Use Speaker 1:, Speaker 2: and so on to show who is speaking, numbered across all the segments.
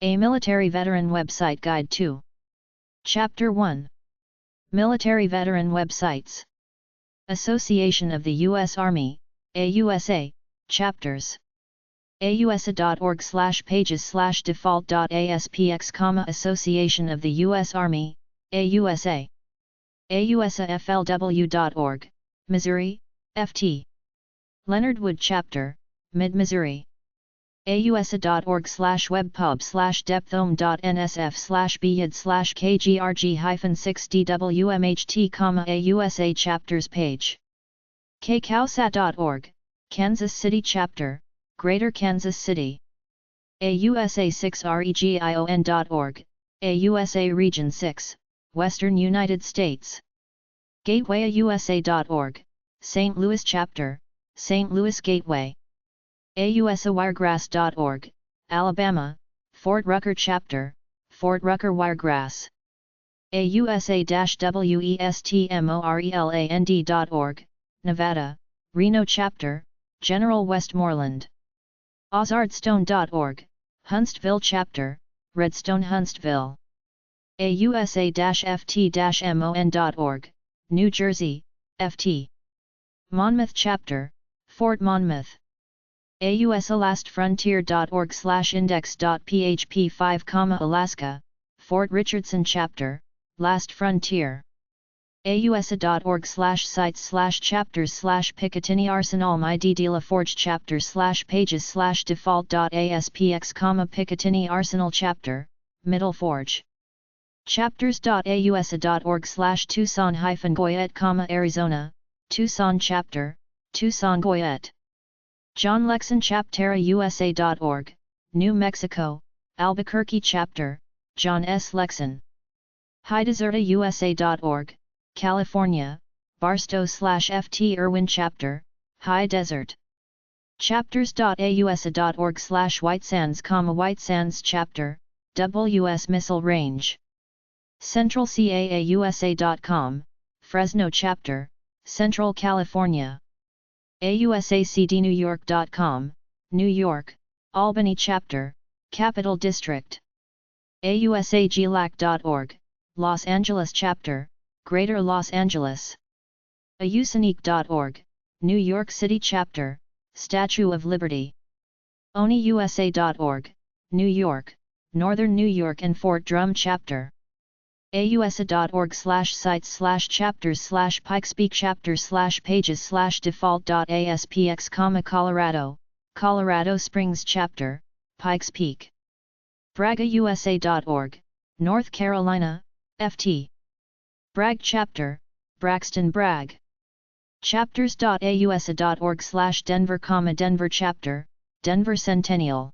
Speaker 1: A Military Veteran Website Guide 2. Chapter 1. Military Veteran Websites. Association of the U.S. Army, AUSA, Chapters. ausa.org/pages/default.aspx, Association of the U.S. Army, AUSA. AUSAFLW.org, Missouri, FT. Leonard Wood Chapter, Mid-Missouri. ausa.org/webpub/depthom.nsf/byid/kgrg-6dwmht, AUSA Chapters page. kcowsat.org, Kansas City Chapter, Greater Kansas City. AUSA6REGION.org, AUSA Region 6, Western United States. GatewayAUSA.org, St. Louis Chapter, St. Louis Gateway. AUSAWiregrass.org, Alabama, Fort Rucker Chapter, Fort Rucker Wiregrass. AUSA-WESTMORELAND.org, Nevada, Reno Chapter, General Westmoreland. Ozardston.org, Huntsville Chapter, Redstone Huntsville. AUSA-FT-MON.org, New Jersey, FT. Monmouth Chapter, Fort Monmouth. AUSALastFrontier.org/index.php5, Alaska, Fort Richardson Chapter, Last Frontier. AUSA.org/sites/chapters/Picatinny Arsenal Midi de la Forge Chapters/pages/default.aspx, Picatinny Arsenal Chapter, Middle Forge. Chapters.ausa.org/Tucson-Goyette, Arizona, Tucson Chapter, Tucson Goyette. John Lexon ChapteraUSA.org, New Mexico, Albuquerque Chapter, John S. Lexon. HighDesertAUSA.org, California, Barstow/FT Irwin Chapter, High Desert. Chapters.ausa.org/Whitesands, Whitesands Chapter, WS Missile Range. CentralCAAUSA.com, Fresno Chapter, Central California. AUSACDNewYork.com, New York, Albany Chapter, Capital District. AUSAGLAC.org, Los Angeles Chapter, Greater Los Angeles. AUSANIC.org, New York City Chapter, Statue of Liberty. ONIUSA.org, New York, Northern New York and Fort Drum Chapter. AUSA.org/sites/chapters/pikespeak chapters/pages/default.aspx, Colorado, Colorado Springs Chapter, Pikes Peak. BraggAUSA.org, North Carolina, FT. Bragg Chapter, Braxton Bragg. Chapters.ausa.org/Denver, Denver Chapter, Denver Centennial.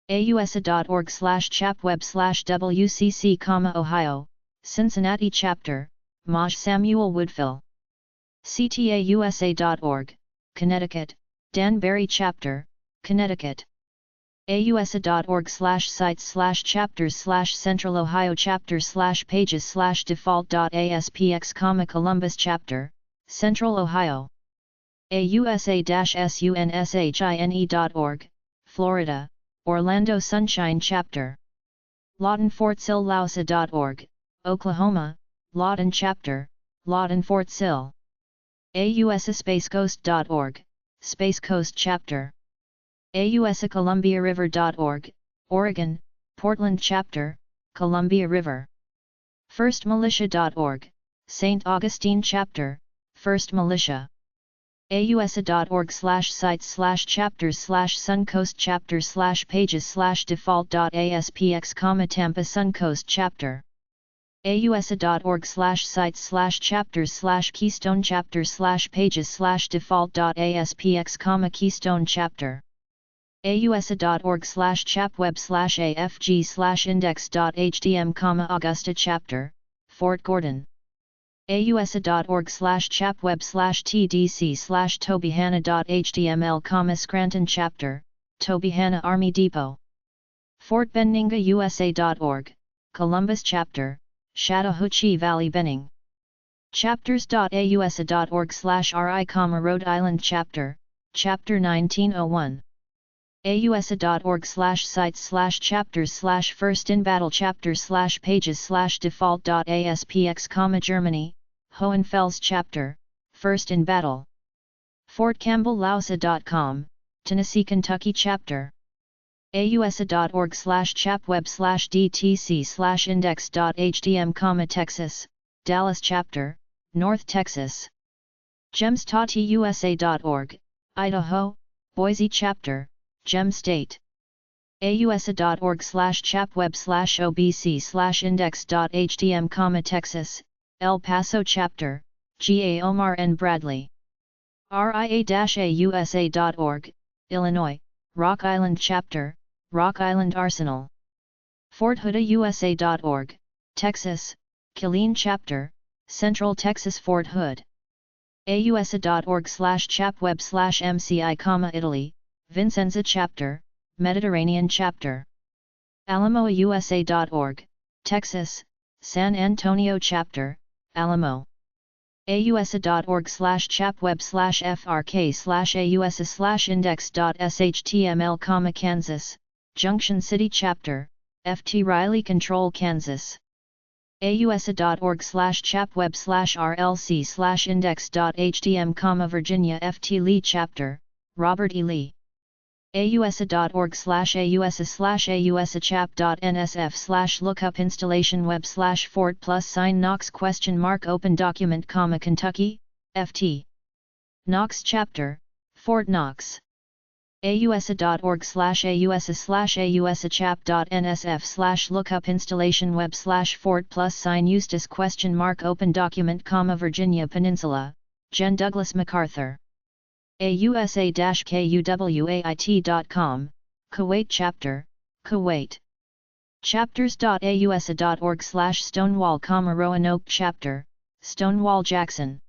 Speaker 1: AUSA.org/chapweb/WCC, Ohio, Cincinnati Chapter, Maj Samuel Woodville. CTAUSA.org, Connecticut, Danbury Chapter, Connecticut. AUSA.org/sites/chapters/Central Ohio Chapter/pages/default.aspx, Columbus Chapter, Central Ohio. AUSA-SUNSHINE.org, Florida, Orlando Sunshine Chapter. LawtonFortSillLausa.org, Oklahoma, Lawton Chapter, Lawton Fort Sill. AUSASpaceCoast.org, Space Coast Chapter. AUSAColumbiaRiver.org, Oregon, Portland Chapter, Columbia River. FirstMilitia.org, St. Augustine Chapter, First Militia. AUSA.org/sites/chapters/Suncoast Chapter/pages/default.aspx, Tampa Suncoast Chapter. AUSA.org/sites/chapters/Keystone Chapter/pages/default.aspx, Keystone Chapter. AUSA.org/chapweb/afg/index.htm, Augusta Chapter, Fort Gordon. AUSA.org/chapweb/tdc/tobyhanna.html, Scranton Chapter, Tobyhanna Army Depot. Fort Benninga USA.org, Columbus Chapter, Chattahoochee Valley Benning. Chapters.ausa.org/RI, Rhode Island Chapter, Chapter 1901. ausa.org/sites/chapters/first-in-battle-chapters/pages/default.aspx, Germany, Hohenfels chapter, First in Battle. Fort Campbell Lausa.com, Tennessee, Kentucky chapter. ausa.org/chapweb/dtc/index.htm, Texas, Dallas chapter, North Texas. gemstatusa.org, Idaho, Boise chapter, Gem State. ausa.org/chapweb/obc/index.htm, Texas, El Paso chapter, G. A. Omar N. Bradley. ria-ausa.org, Illinois, Rock Island chapter, Rock Island Arsenal. forthoodusa.org, Texas, Killeen chapter, Central Texas, Fort Hood. ausa.org/chapweb/mci, Italy, Vincenza chapter, Mediterranean chapter. alamousa.org, Texas, San Antonio chapter, Alamo. ausa.org/chapweb/frk/ausa/index.shtml, Kansas, Junction City chapter, FT Riley Control, Kansas. ausa.org/chapweb/rlc/index.htm, Virginia, FT Lee chapter, Robert E. Lee. ausa.org/ausa/ausachap.nsf/lookup installation web/fort +sign Knox ?open document, Kentucky, FT Knox chapter, Fort Knox. ausa.org/ausa/ausachap.nsf/lookup installation web/fort +sign Eustis ?open document, Virginia Peninsula, Jen Douglas MacArthur. ausa-kuwait.com, Kuwait chapter, Kuwait. chapters.ausa.org/Stonewall, Roanoke chapter, Stonewall Jackson.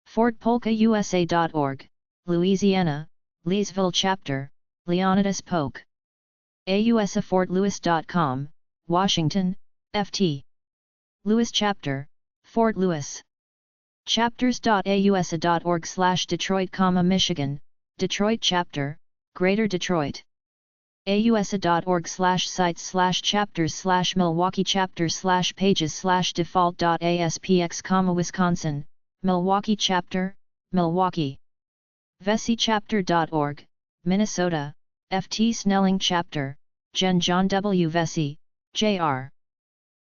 Speaker 1: Fort Polka USA.org, Louisiana, Leesville chapter, Leonidas Polk. ausa-fortlouis.com, Washington, FT Louis chapter, Fort Louis. chapters.ausa.org/Detroit, Michigan, Detroit chapter, Greater Detroit. ausa.org/sites/chapters/Milwaukee chapter/pages/default.aspx, Wisconsin, Milwaukee chapter, Milwaukee. Vesey.chapter.org, Minnesota, FT Snelling chapter, Jen John W. Vesey, Jr.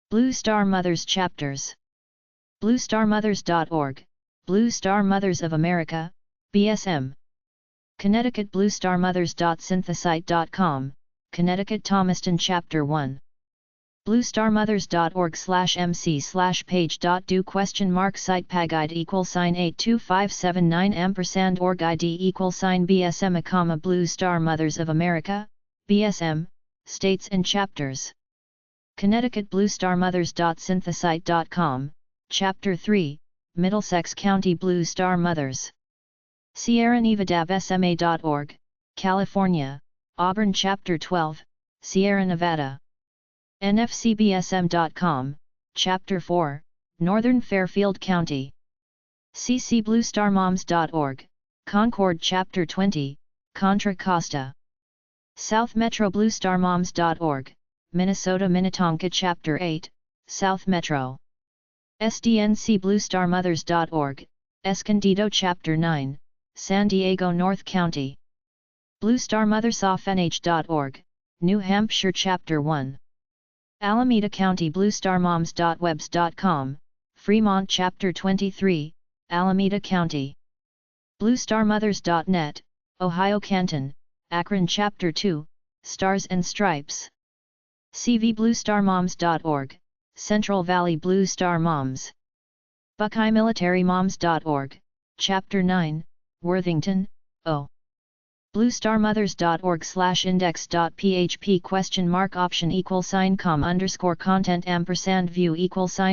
Speaker 1: Blue Star Mothers chapters. bluestarmothers.org, Blue Star Mothers of America, BSM. Connecticut bluestarmothers.synthesite.com, Connecticut Thomaston chapter 1. bluestarmothers.org/mc/page.do ?site pagid =82579 org ID =BSM, Blue Star Mothers of America, BSM, States and Chapters. Connecticut bluestarmothers.synthesite.com, Chapter 3, Middlesex County Blue Star Mothers. Sierra Nevada.sma.org, California, Auburn Chapter 12, Sierra Nevada. nfcbsm.com, Chapter 4, Northern Fairfield County. ccbluestarmoms.org, Concord Chapter 20, Contra Costa. South Metro bluestarmoms.org, Minnesota Minnetonka Chapter 8, South Metro. sdncbluestarmothers.org, Escondido Chapter 9, San Diego North County. bluestarmothersofnh.org, New Hampshire Chapter 1. Alameda County bluestarmoms.webs.com, Fremont Chapter 23, Alameda County. bluestarmothers.net, Ohio Canton, Akron Chapter 2, Stars and Stripes. cvbluestarmoms.org, Central Valley Blue Star Moms. BuckeyeMilitaryMoms.org, Chapter 9, Worthington, O. bluestarmothers.org/index.php $?option=content &view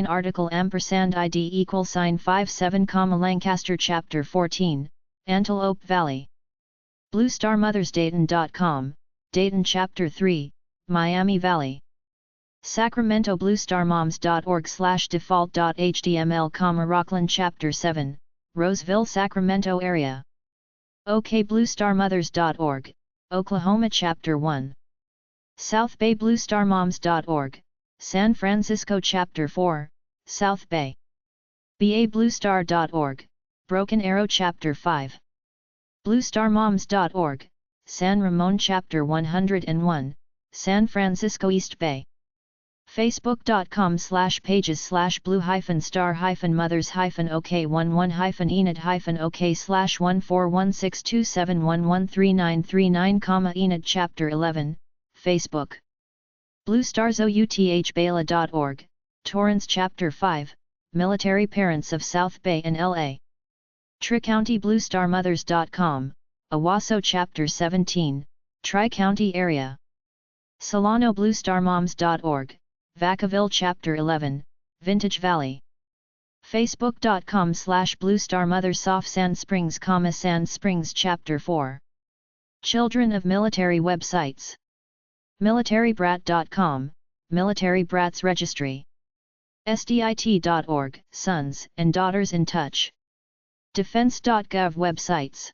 Speaker 1: =article &id =57, Lancaster Chapter 14, Antelope Valley. bluestarmothersdayton.com, Dayton Chapter 3, Miami Valley. Sacramento bluestarmoms.org/default.html, Rockland Chapter 7, Roseville Sacramento area. okbluestarmothers.org, Oklahoma Chapter 1. South Bay BlueStarMoms.org, San Francisco Chapter 4, South Bay. BABlueStar.org, Broken Arrow Chapter 5. BlueStarMoms.org, San Ramon Chapter 101, San Francisco East Bay. Facebook.com/pages/blue-star-mothers-ok11-OK/1416271139339, Enid Chapter 11, Facebook. BlueStarsOuthBela.org, Torrance Chapter 5, Military Parents of South Bay and LA. Tri-County BlueStarMothers.com, Owasso Chapter 17, Tri-County Area. Solano BlueStarMoms.org, Vacaville Chapter 11, Vintage Valley. Facebook.com/BlueStarMothers Sand Springs, Sand Springs Chapter 4. Children of Military Websites. MilitaryBrat.com, Military Brats Registry. SDIT.org, Sons and Daughters in Touch. Defense.gov websites.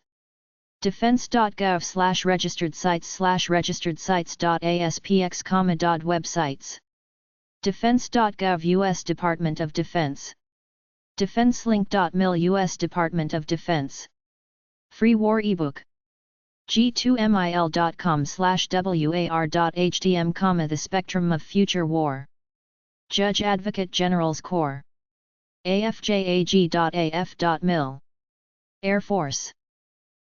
Speaker 1: Defense.gov/registered sites/registered sites.aspx, websites. Defense.gov U.S. Department of Defense. DefenseLink.mil U.S. Department of Defense. Free War eBook. G2mil.com/war.htm, The Spectrum of Future War. Judge Advocate General's Corps. afjag.af.mil. Air Force.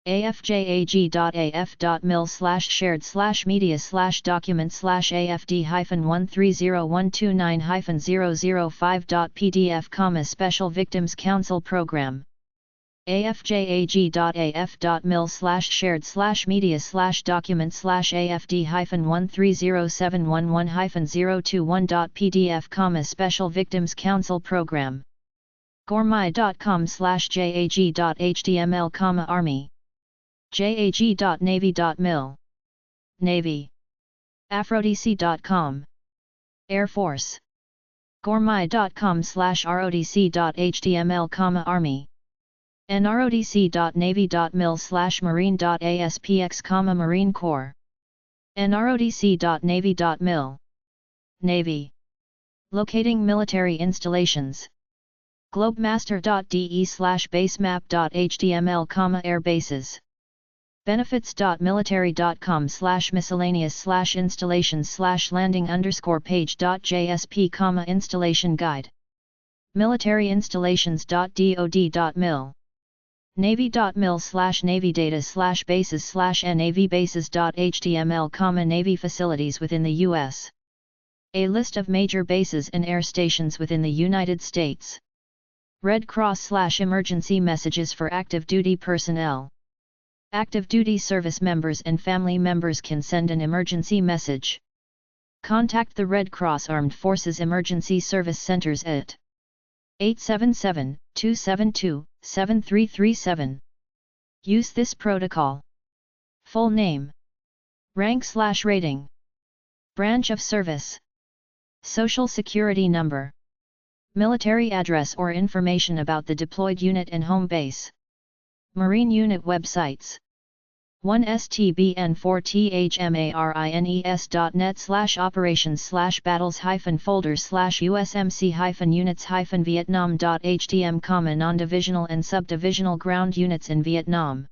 Speaker 1: afjag.af.mil/shared/media/document/afd-130129-005.pdf, Special Victims Council Program. afjag.af.mil/shared/media/document/afd-130711-021.pdf, Special Victims Council Program. gormy.com/jag.html, Army. jag.navy.mil. Navy. Aphrodc.com. Air Force. gormy.com/rodc.html, Army. nrodc.navy.mil/marine.aspx, Marine Corps. nrodc.navy.mil. Navy. Locating military installations. globemaster.de/basemap.html, Air bases. benefits.military.com/miscellaneous/installations/landing_page.jsp, installation guide. militaryinstallations.dod.mil. navy.mil/navydata/bases/navbases.html, Navy facilities within the U.S. A list of major bases and air stations within the United States. Red Cross/emergency messages for active duty personnel. Active duty service members and family members can send an emergency message. Contact the Red Cross Armed Forces Emergency Service Centers at 877-272-7337. Use this protocol. Full name. Rank/rating. Branch of service. Social security number. Military address or information about the deployed unit and home base. Marine unit websites. 1stmarines.net/operations/battles-folders/USMC-units-vietnam.htm, non-divisional and subdivisional ground units in Vietnam.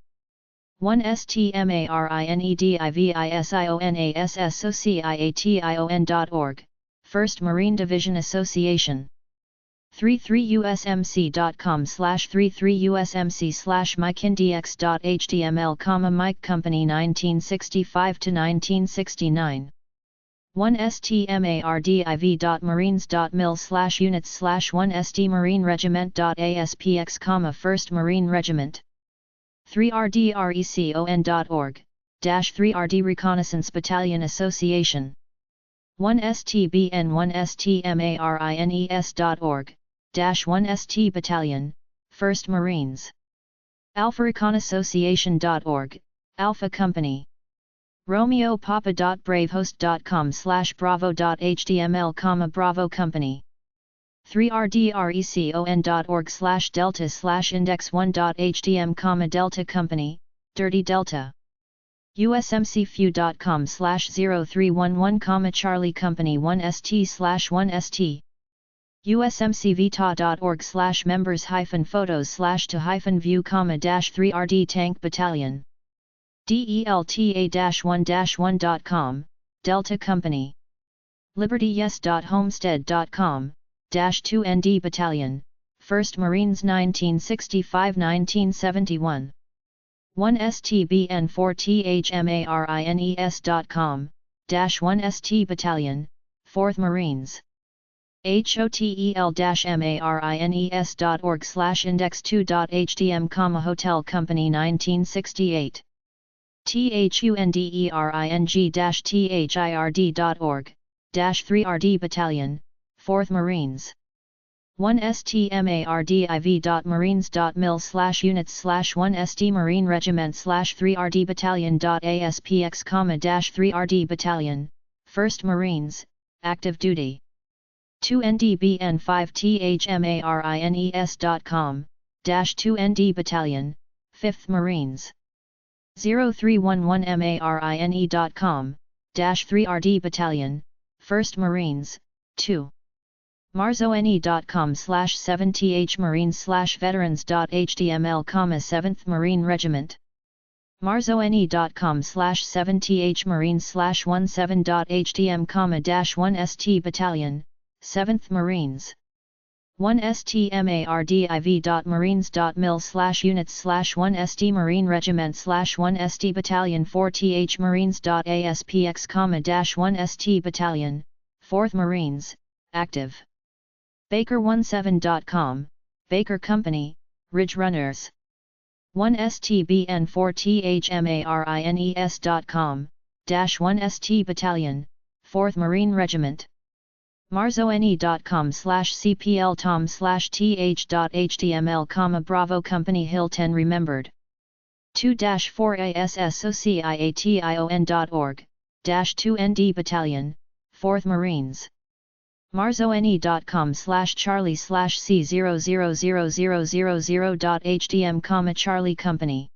Speaker 1: 1stmarine.division.org, 1st Marine Division Association. 33usmc.com/33usmc/mykindx.html, Mike Company 1965-1969. 1stmardiv.marines.mil/units/1stmarineregiment.aspx, 1st Marine Regiment. 3rdrecon.org, -3rd Reconnaissance Battalion Association. 1stbn 1stmarines.org, -1st Battalion, 1st Marines. AlphaReconAssociation.org, Alpha Company. RomeoPapa.bravehost.com/bravo.html, Bravo Company. 3rdrecon.org/delta/index1.htm, Delta Company, Dirty Delta. usmcfu.com/0311, Charlie Company 1st/1st. usmcvta.org/members-photos/to-view, -3rd Tank Battalion. delta-1-1.com, Delta Company. libertyyes.homestead.com, -2nd Battalion, 1st Marines 1965-1971. 1stbn4thmarines.com, -1st Battalion, 4th Marines. hotel-marines.org/index2.htm, Hotel Company 1968. thundering-third.org, -3rd Battalion, 4th Marines. 1stmardiv.marines.mil/units/1st Marine Regiment/3rd Battalion.aspx, -3rd Battalion, 1st Marines, active duty. 2ndbn5thmarines.com, -2nd Battalion, 5th Marines. 0311marine.com, -3rd Battalion, 1st Marines, 2. marzone.com/7th Marines/veterans.html, 7th Marine Regiment. marzone.com/7th Marines/17.htm, -1st Battalion, 7th Marines. 1stmardiv.marines.mil/units/1st Marine Regiment/1st Battalion, 4th Marines.aspx, -1st Battalion, 4th Marines, active. Baker17.com, Baker Company, Ridge Runners. 1stbn4thmarines.com, -1st Battalion, 4th Marine Regiment. marzone.com/cpltom/th.html, Bravo Company Hill 10 remembered. 2-4association.org, -2nd Battalion, 4th Marines. marzone.com/charlie/c000000.htm, Charlie Company.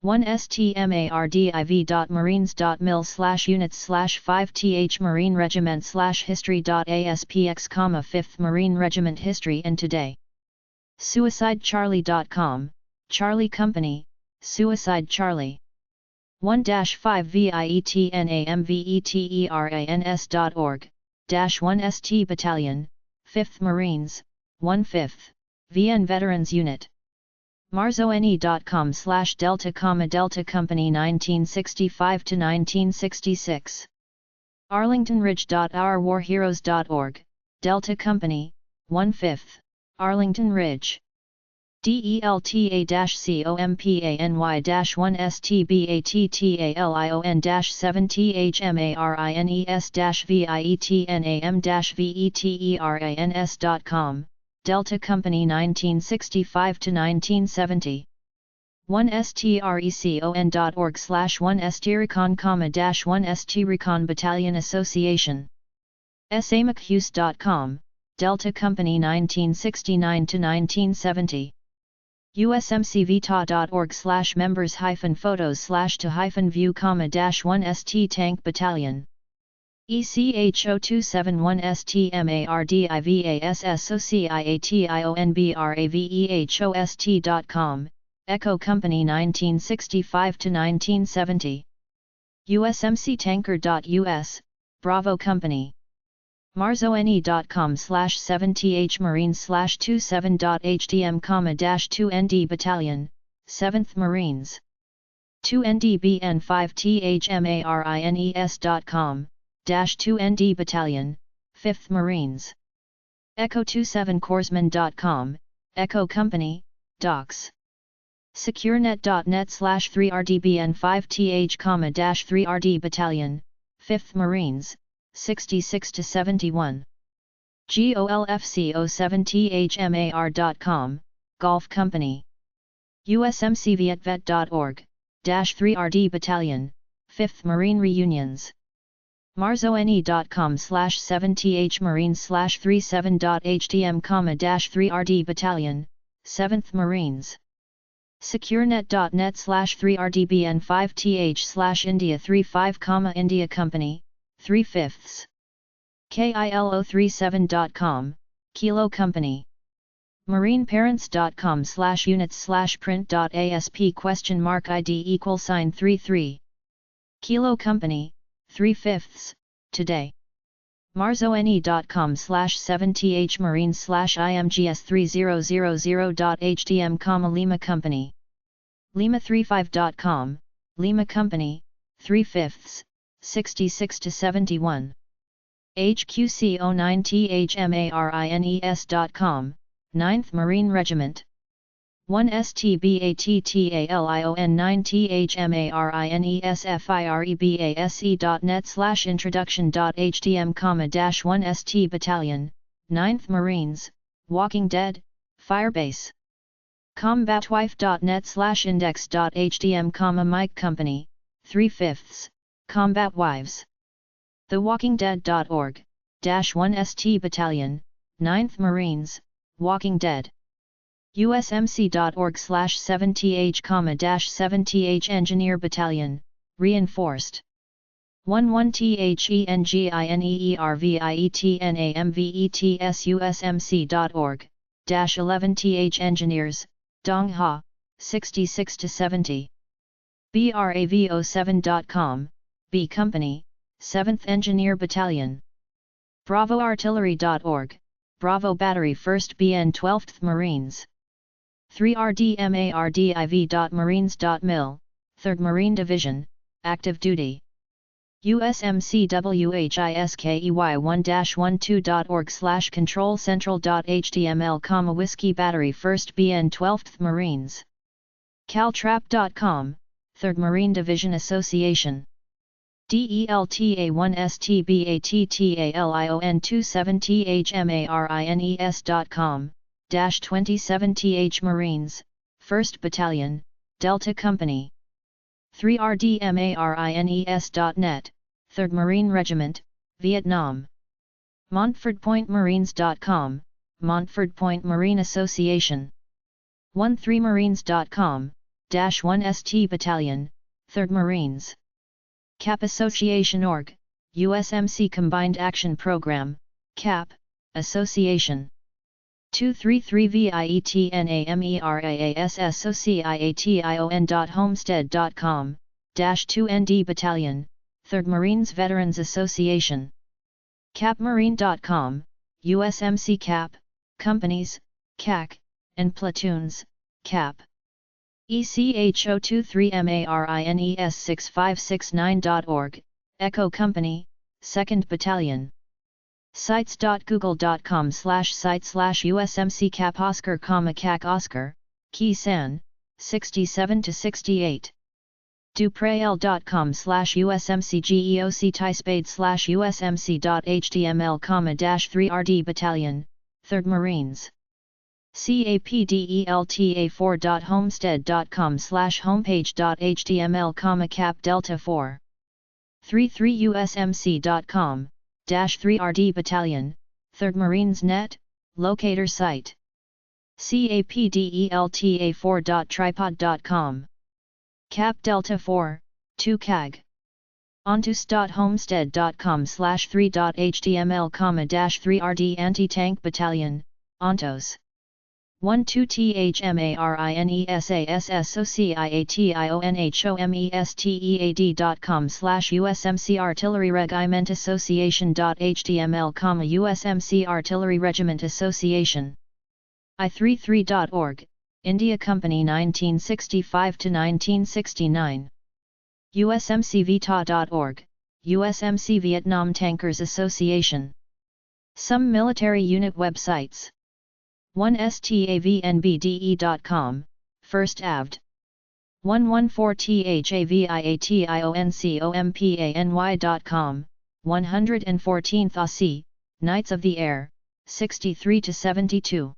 Speaker 1: 1stmardiv.marines.mil/units/5th Marine Regiment/history.aspx, 5th Marine Regiment History and Today. suicidecharlie.com, Charlie Company, Suicide Charlie. 1-5vietnamveterans.org, -1st Battalion, 5th Marines, 1/5th, VN Veterans Unit. marzone.com/delta, Delta Company 1965-1966. arlingtonridge.ourwarheroes.org, Delta Company, 1/5th, Arlington Ridge. delta-c-o-m-p-a-n-y-1-st-b-a-t-t-a-l-i-o-n-vietnams.com, Delta Company 1965-1970. 1strecon.org/1strecon, -1st Recon Battalion Association. samachuse.com, Delta Company 1969-1970. usmcvta.org/members-photos/to-view, -1st Tank Battalion. ECHO271STMARDIVASSOCIATIONBRAVEHOST.com, Echo Company 1965-1970. usmctanker.us, Bravo Company. marzone.com/7th Marines/27.htm, -2nd Battalion, 7th Marines. 2ndbn5thmarines.com, -2nd Battalion, 5th Marines. Echo27corpsman.com, Echo Company, Docs. securenet.net/3rdbn5th, -3rd Battalion, 5th Marines, 66-71. golfcO7thmar.com, Golf Company. usmcvietvet.org, -3rd Battalion, 5th Marine Reunions. marzone.com/7th Marines/37.htm, -3rd Battalion, 7th Marines. securenet.net/3rdbn5th/India 35, Company, 3/5. KILO37.com, Kilo Company. marineparents.com/units/print.asp?ID=33. Kilo Company, 3/5, Today. marzone.com/7th marines/imgs3000.hdm, Lima Company. lima35.com, Lima Company, 3/5, 66-71. HQCO9THMARINES.com, 9th Marine Regiment. 1 STBATTALION 9THMARINESFIREBASE.net/introduction.htm, -1 ST Battalion, 9th Marines, Walking Dead, Firebase. combatwife.net/index.htm, Mike Company, 3/5, Combat Wives. TheWalkingDead.org, -1 ST Battalion, 9th Marines, Walking Dead. usmc.org/7th, -7th Engineer Battalion, Reinforced. 11THENGINERVIETNAMVETS usmc.org, -11th Engineers, Dong Ha, 66-70. bravo7.com, B Company, 7th Engineer Battalion. bravoartillery.org, Bravo Battery 1st BN 12th Marines. 3rdmardiv.marines.mil, 3rd Marine Division, Active Duty. usmcwhisky-12.org/controlcentral.html, Whiskey Battery 1st BN 12th Marines. caltrap.com, 3rd Marine Division Association. delta1stbattalion27thmarines.com, -27th Marines, 1st Battalion, Delta Company. 3rdmarines.net, 3rd Marine Regiment, Vietnam. montfordpointmarines.com, Montford Point Marine Association. 13marines.com, -1 ST Battalion, 3rd Marines. CAP Association.org, USMC Combined Action Program, CAP, Association. 233vietnamerassociation.homestead.com, -2 ND Battalion, 3rd Marines Veterans Association. capmarine.com, USMC CAP, Companies, CAC, and Platoons, CAP. ECHO23marines6569.org, Echo Company, 2nd Battalion. sites.google.com/site/USMC CAP Oscar, CAC Oscar, Key San, 67-68. duprayl.com/USMC GEOC/USMC.html, -3RD Battalion, 3rd Marines. capdelta4.homestead.com/homepage.html, cap delta 4. 33usmc.com, -3RD Battalion, 3rd Marines Net, Locator Site. capdelta4.tripod.com. Cap Delta 4, 2 CAG. ontus.homestead.com/3.html, -3RD Anti-Tank Battalion, Ontos. 12THMARINESASSOCIATIONHOMESTEAD.com/USMC Artillery Regiment Association.html, USMC Artillery Regiment Association. I33.org, India Company 1965-1969. usmcvita.org, USMC Vietnam Tankers Association. Some military unit websites. 1stavnbde.com, 1st Avd. 114thaviationscompany.com, 114th ASI, Knights of the Air, 63-72.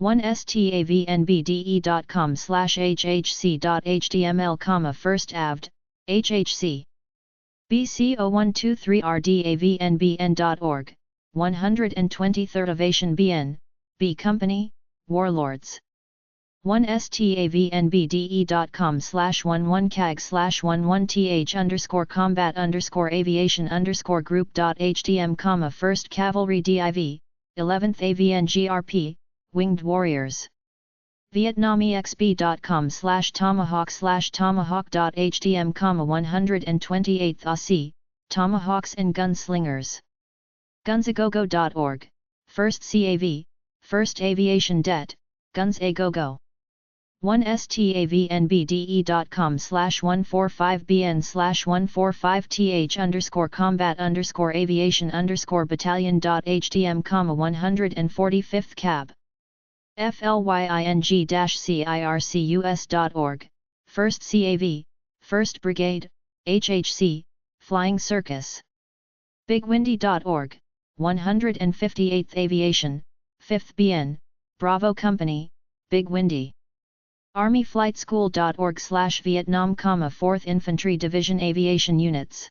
Speaker 1: 1stavnbde.com/hhc.html, 1st Avd, HHC. BC0123rdavnbn.org, 123rd Ovation BN, B Company, Warlords. 1stavnbde.com/11cag/11th-combat_aviation_group.htm, 1st Cavalry Div, 11th AVNGRP, Winged Warriors. Vietnamexp.com/tomahawk/tomahawk.htm, 128th Aussie, Tomahawks and Gunslingers. Gunsagogo.org, 1st CAV, 1st Aviation Det, Guns A Go-Go. 1stavnbde.com/145bn/145th_combat_aviation_battalion.htm, 145th Cab. Flying-circus.org, 1st CAV, 1st Brigade, HHC, Flying Circus. Bigwindy.org, 158th Aviation, 5th BN, Bravo Company, Big Windy. ArmyFlightSchool.org/Vietnam, 4th Infantry Division Aviation Units.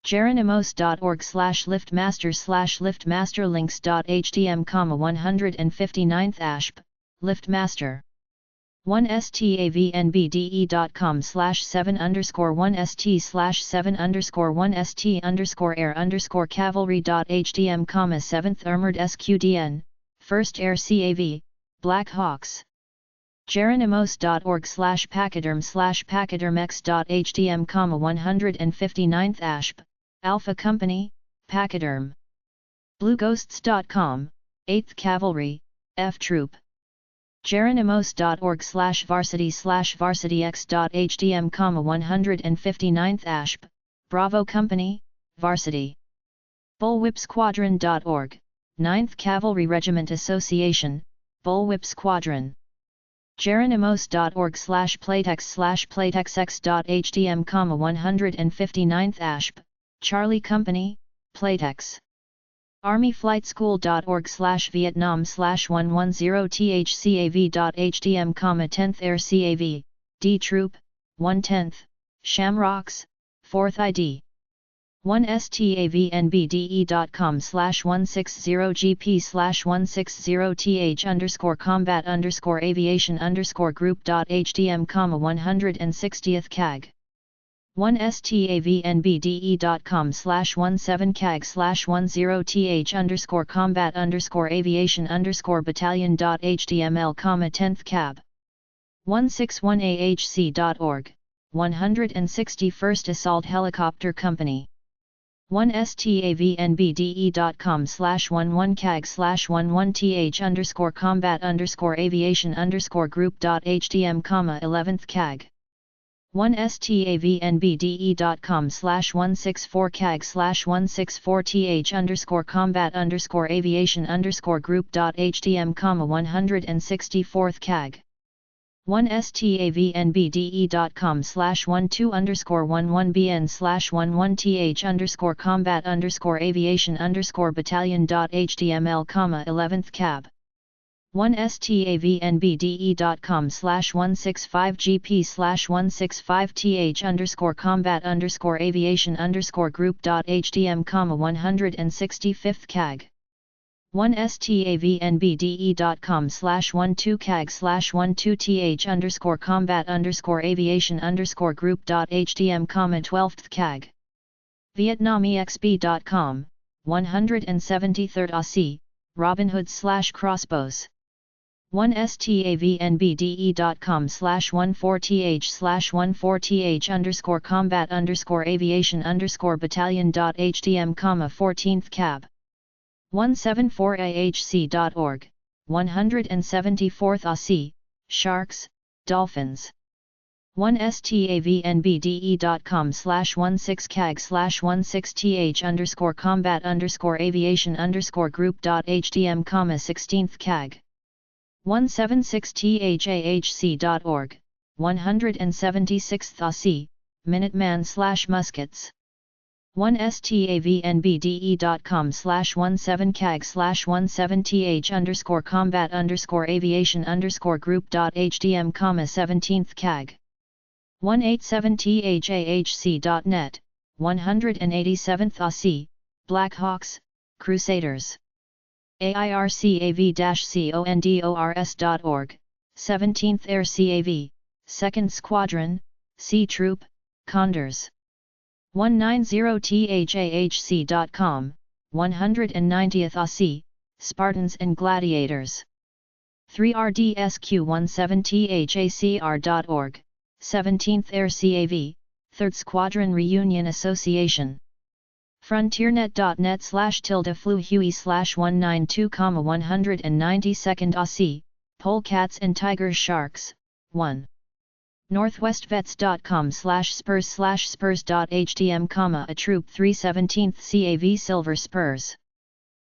Speaker 1: Geronimos.org/liftmaster/liftmasterlinks.htm, 159th ASP, Liftmaster. 1stavnbde.com/7_1st/7_1st_air_cavalry.htm, 7th Armored SQDN, 1st Air CAV, Black Hawks. Geronimos.org/pachyderm/pachydermx.htm, 159th ASP, Alpha Company, Pachyderm. Blueghosts.com, 8th Cavalry, F Troop. Geronimos.org/varsity/varsityx.htm, 159th ASP, Bravo Company, Varsity. Bullwhipsquadron.org, 9th Cavalry Regiment Association, Bullwhip Squadron. Geronimos.org/platex/platexx.htm, 159th ASP, Charlie Company, Platex. Armyflightschool.org/Vietnam/110thcav.htm, 10th Air CAV, D Troop, 1/10th, Shamrocks, 4th ID. 1stavnbde.com/160GP/160th_combat_aviation_group.htm, 160th CAG. 1stavnbde.com/17CAG/10CAG_combat_aviation_battalion.html, 10th Cab. 161ahc.org, 161st Assault Helicopter Company. 1stavnbde.com/11cag/11th-combat_aviation_group.htm, 11th CAG. 1stavnbde.com/164cag/164th-combat_aviation_group.htm, 164th CAG. 1stavnbde.com/12_11bn/11th-combat_aviation_battalion.html, 11th Cab. 1stavnbde.com/165gp/165th-combat_aviation_group.htm, 165th CAG. 1stavnbde.com/12cag/12th-combat_aviation_group.htm, 12th CAG. Vietnamexp.com, 173rd Aussie, Robin Hood/Crossbows. 1stavnbde.com/14th/combat_aviation_battalion.htm, 14th Cab. 174ahc.org, 174th Aussie, Sharks, Dolphins. 1stavnbde.com/16cag/16th-combat_aviation_group.htm, 16th CAG. 176thahc.org, 176th Aussie, Minuteman/Muskets. 1stavnbde.com/17th-combat_aviation_group.htm, 17th CAG. 187thahc.net, 187th Aussie, Black Hawks, Crusaders. AIRCAV-CONDORS.org, 17th Air CAV, 2nd Squadron, Sea Troop, Condors. 190thahc.com, 190th Aussie, Spartans and Gladiators. 3RDSQ17THACR.org, 17th Air CAV, 3rd Squadron Reunion Association. Frontiernet.net/Huey/192,192nd Aussie, Polecats and Tigers Sharks, 1. Northwestvets.com/spurs/spurs.htm, a troop 317th CAV Silver Spurs.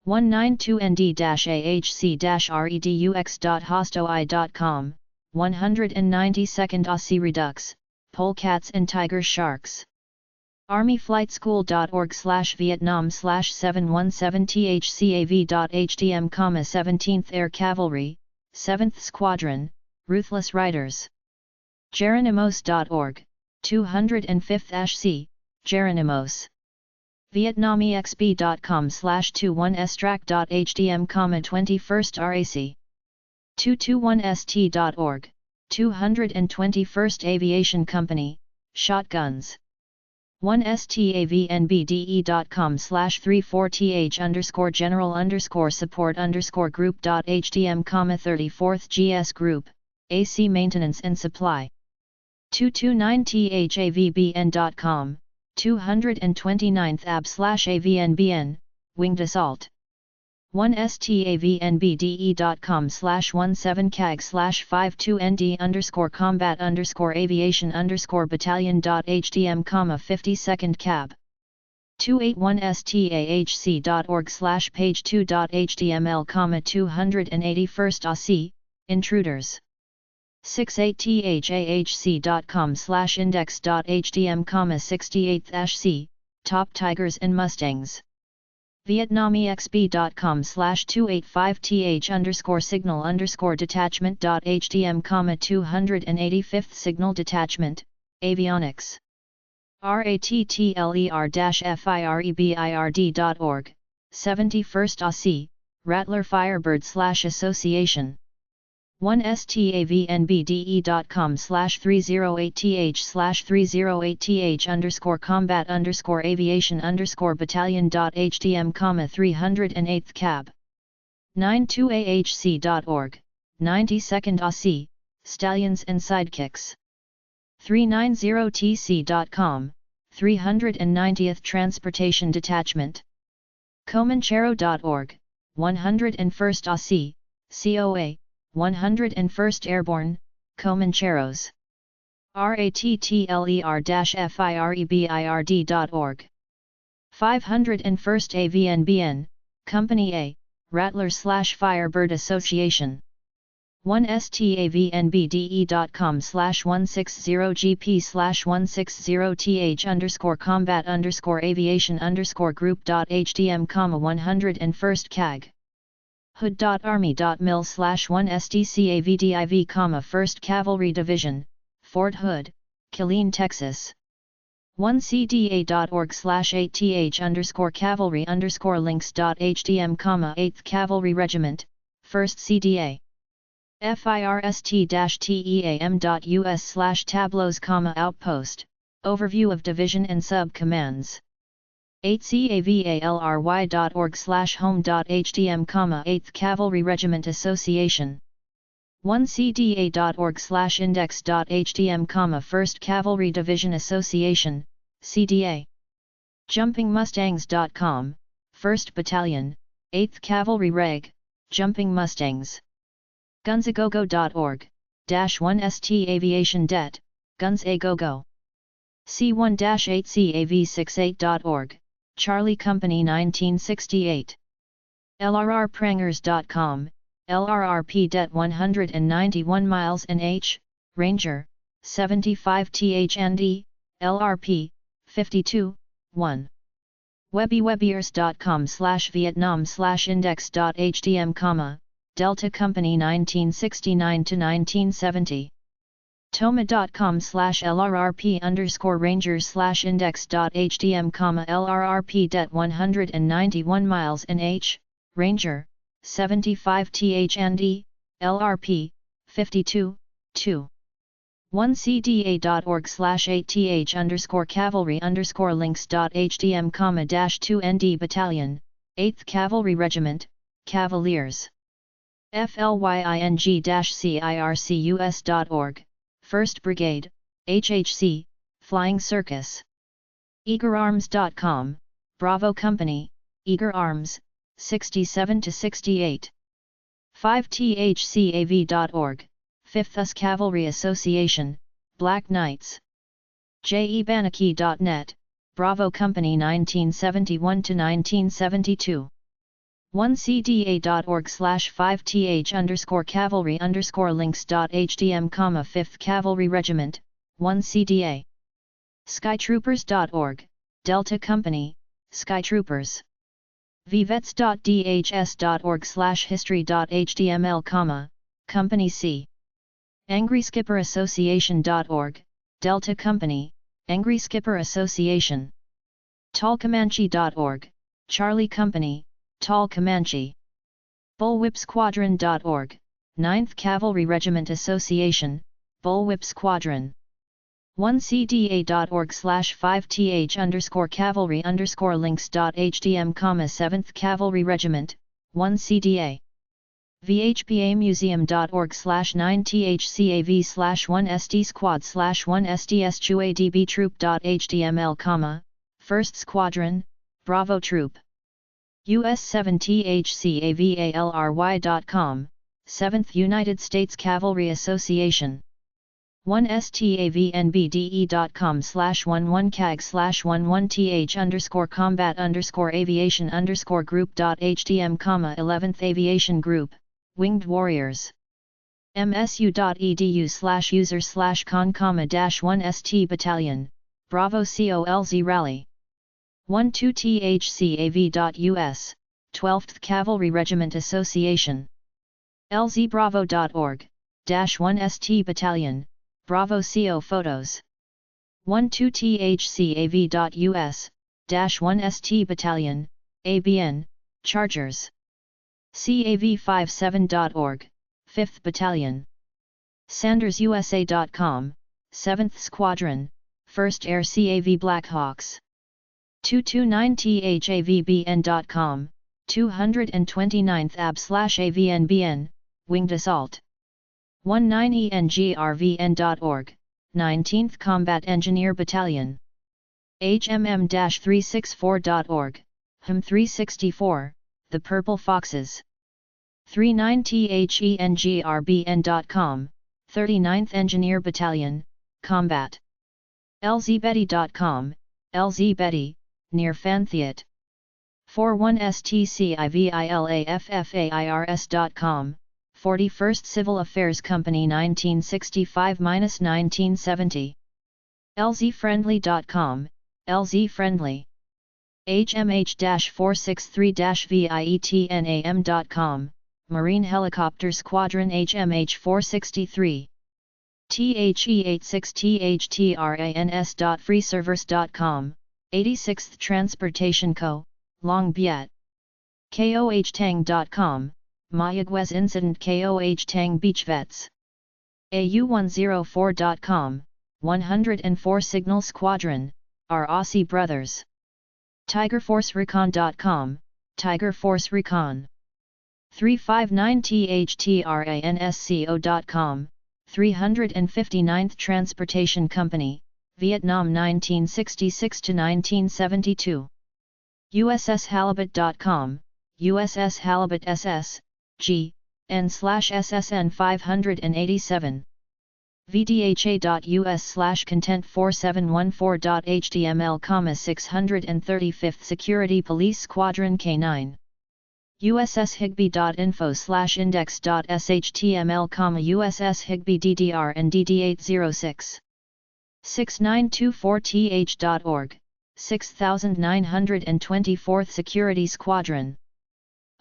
Speaker 1: 192nd-ahc-redux.hostoi.com, 192nd Aussie Redux, Polecats and Tiger Sharks. Armyflightschool.org/Vietnam/717thcav.htm, 17th Air Cavalry, 7th Squadron, Ruthless Riders. Geronimos.org, 205th ASC, Geronimos. Vietnamexp.com/21estrac.htm, 21st RAC. 221st.org, 221st Aviation Company, Shotguns. 1stavnbde.com/34th_general_support_group.htm, 34th GS Group, AC Maintenance and Supply. 229thavbn.com, 229th AB/AVNBN, Winged Assault. 1stavnbde.com/17cag/52nd_combat_aviation_battalion.htm, 52nd Cab. 281stahc.org/page2.html, 281st Aussie, Intruders. 68thahc.com/index.htm, 68th ASC, Top Tigers and Mustangs. Vietnamexp.com/285th_signal_detachment.htm, 285th Signal Detachment, Avionics. rattler-firebird.org, 71st Aussie, Rattler Firebird/Association. 1stavnbde.com/308th/combat_aviation_battalion.htm, 308th Cab. 92ahc.org, 92nd Aussie, Stallions and Sidekicks. 390tc.com, 390th Transportation Detachment. Comanchero.org, 101st Aussie, COA, 101st Airborne, Comancheros. rattler-firebird.org. 501st AVNBN, Company A, Rattler/Firebird Association. 1stavnbde.com/160th_combat_aviation_group.htm, 101st CAG. hood.army.mil/1sdcavdiv, 1st Cavalry Division, Fort Hood, Killeen, Texas. 1cda.org/8th_cavalry_links.htm, 8th Cavalry Regiment, 1st CDA. first-team.us/tableaus, outpost, overview of division and sub-commands. 8cavalry.org/home.htm, 8th Cavalry Regiment Association. 1cda.org/index.htm, 1st Cavalry Division Association, CDA. jumpingmustangs.com, 1st Battalion, 8th Cavalry Reg, Jumping Mustangs. gunsagogo.org, -1st Aviation Det, Guns A Go-Go. C1-8cav68.org, Charlie Company 1968. lrrprangers.com, LRRP Det 191 miles NH, Ranger, 75th LRP, 52, 1. webbywebiers.com/vietnam/index.htm, Delta Company 1969-1970. toma.com/LRRP_Rangers/index.htm, LRRP Det 191 miles NH, Ranger, 75th LRP, 52, 2. 1cda.org/8th_cavalry_links.hdm, -2 ND Battalion, 8th Cavalry Regiment, Cavaliers. FLYING-CIRCUS.org, 1st Brigade, HHC, Flying Circus. EagerArms.com, Bravo Company, Eager Arms, 67-68. 5thcav.org, 5th US Cavalry Association, Black Knights. jebanaki.net, Bravo Company 1971-1972. 1cda.org/5th_cavalry_links.hdm, 5th Cavalry Regiment, 1cda. Skytroopers.org, Delta Company, Skytroopers. vvets.dhs.org/history.html, Company C. AngrySkipperAssociation.org, Delta Company, Angry Skipper Association. TallComanche.org, Charlie Company, Tall Comanche. Bullwhipsquadron.org, 9th Cavalry Regiment Association, Bullwhip Squadron. 1cda.org/5th_cavalry_links.hdm, 7th Cavalry Regiment, 1cda. vhpamuseum.org/9thcav/1sd squad/1sdschuadb troop.html, 1st Squadron, Bravo Troop. US7thcavalry.com, 7th United States Cavalry Association. 1stavnbde.com/11cag/11th_combat_aviation_group.htm, 11th Aviation Group, Winged Warriors. msu.edu/user/con-1st Battalion, Bravo COLZ Rally. 12thcav.us, 12th Cavalry Regiment Association. lzbravo.org, -1st Battalion, Bravo CO Photos. 12thcav.us, -1st Battalion, ABN, Chargers. cav57.org, 5th Battalion. sandersusa.com, 7th Squadron, 1st Air CAV Blackhawks. 229thavbn.com, 229th AB/AVNBN, Winged Assault. 19engrvn.org, 19th Combat Engineer Battalion. HMM-364.org, HM364, The Purple Foxes. 39thengbrbn.com, 39th Engineer Battalion, Combat. lzbetty.com, lzbetty, near Fanthiat. 41stcivillafffairs.com, 41st Civil Affairs Company 1965-1970. lzfriendly.com, lzfriendly. hmh-463-vietnam.com, Marine Helicopter Squadron HMH-463. The86trans.freeservers.com, 86th Transportation Co., Long Biet. kohtang.com, Mayaguez Incident Koh Tang Beach Vets. AU104.com, 104 Signal Squadron, our Aussie Brothers. TigerForceRecon.com, Tiger Force Recon. 359thtranSco.com, 359th Transportation Company, Vietnam 1966-1972. USS-Halibut.com, USS Halibut SS, G, N/SSN 587. VDHA.US/content4714.html, 635th Security Police Squadron K9. USS-Higbee.info/index.shtml, USS Higbee DDR and DD806. 6924th.org, 6924th Security Squadron.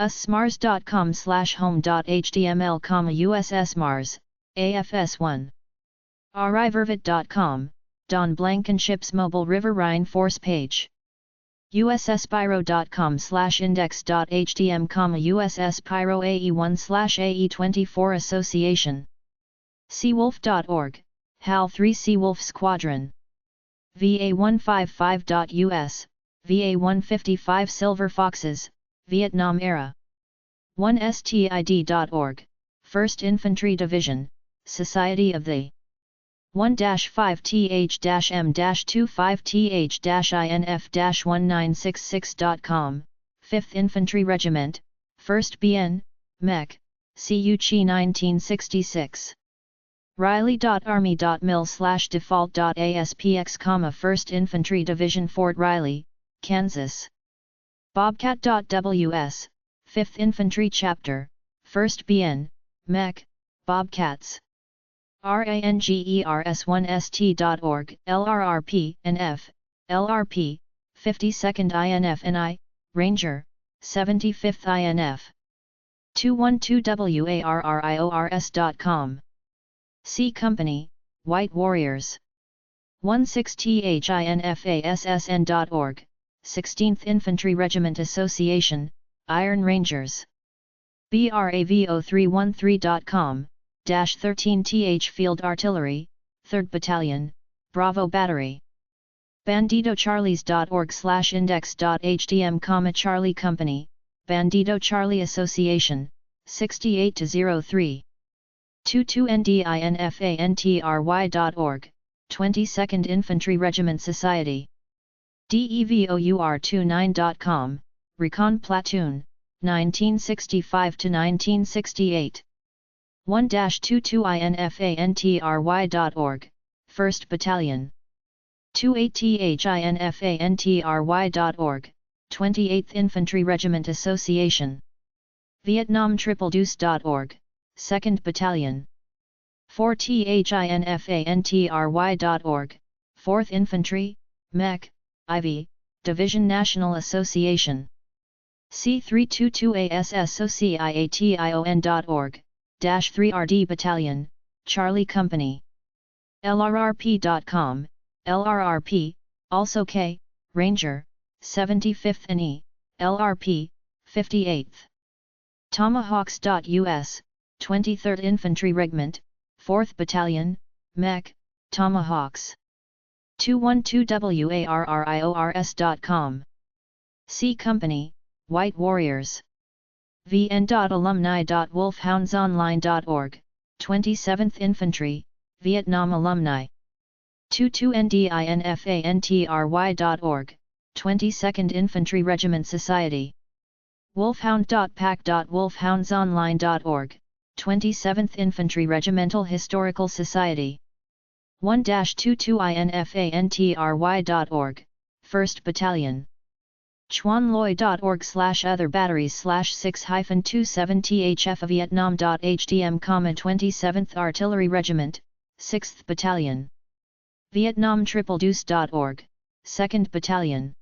Speaker 1: usmars.com/home.html, USS Mars, AFS-1. Arrivervit.com, Don Blankenship's Mobile River Rhine Force page. USSPyro.com/index.htm, USS Pyro AE1/AE24 Association. Seawolf.org, HAL 3 Seawolf Squadron. VA155.US, VA155 Silver Foxes, Vietnam Era. 1stid.org, 1st Infantry Division, Society of the 1-5th-M-25th-INF-1966.com, 5th Infantry Regiment, 1st BN, Mech, CU Chi 1966. Riley.army.mil/default.aspx, 1st Infantry Division, Fort Riley, Kansas. Bobcat.ws, 5th Infantry Chapter, 1st BN, Mech, Bobcats. RANGERS1ST.org, LRRP, NF, LRP, 52nd INF NI, Ranger, 75th INF. 212WARRIORS.com. C Company, White Warriors. 16THINFASSN.org, 16th Infantry Regiment Association, Iron Rangers. BRAVO313.com, -13th Field Artillery, 3rd Battalion, Bravo Battery. BanditoCharlies.org/index.htm, Charlie Company, Bandito Charlie Association, 68-03. 22ndinfantry.org, 22nd Infantry Regiment Society. DEVOUR29.com, Recon Platoon, 1965-1968. 1-22infantry.org, 1st Battalion. 28thinfantry.org, 28th Infantry Regiment Association. VietnamTripleDeuce.org, 2nd Battalion. 4thinfantry.org, 4th Infantry, Mech, IV, Division National Association. C322ASSOCIATION.org, -3RD Battalion, Charlie Company. LRRP.com, LRRP, also K, Ranger, 75th NE, LRP, 58th. Tomahawks.US, 23rd Infantry Regiment, 4th Battalion, Mech, Tomahawks. 212WARRIORS.com. C Company, White Warriors. vn.alumni.wolfhoundsonline.org, 27th Infantry, Vietnam Alumni. 22ndinfantry.org, 22nd Infantry Regiment Society. Wolfhound.pack.wolfhoundsonline.org, 27th Infantry Regimental Historical Society. 1-22infantry.org, 1st Battalion. chuanloy.org/other batteries/6-27thf of Vietnam.hdm, 27th Artillery Regiment, 6th Battalion. VietnamTripleDeuce.org, 2nd Battalion.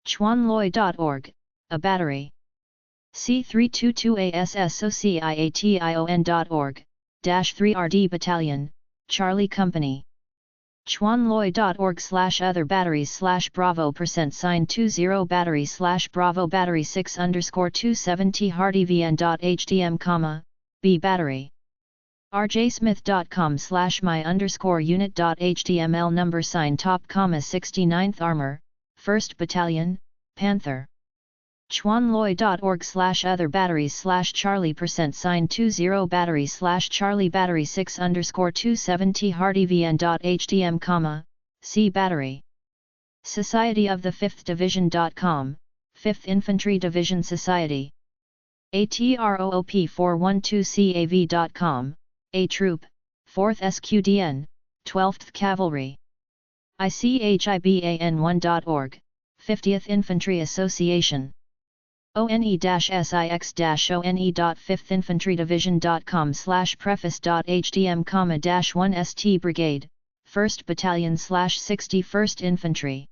Speaker 1: chuanloy.org, a battery. C322ASSOCIATION.org, -3RD Battalion, Charlie Company. chuanloy.org/other batteries/bravo %20 battery/bravo battery 6_270 hardyvn.hdm, B battery. rjsmith.com/my_unit.html number sign top, 69th Armor, 1st Battalion, Panther. chuanloy.org/other batteries/charlie %20 battery/charlie battery 6_270 hardyvn.hdm, C battery. Society of the 5th Division.com, 5th Infantry Division Society. ATROOP412CAV.com, A Troop, 4th SQDN, 12th Cavalry. ICHIBAN1.org, 50th Infantry Association. one-six-infantrydivision.com/preface.htm, -1st Brigade, 1st Battalion/61st Infantry.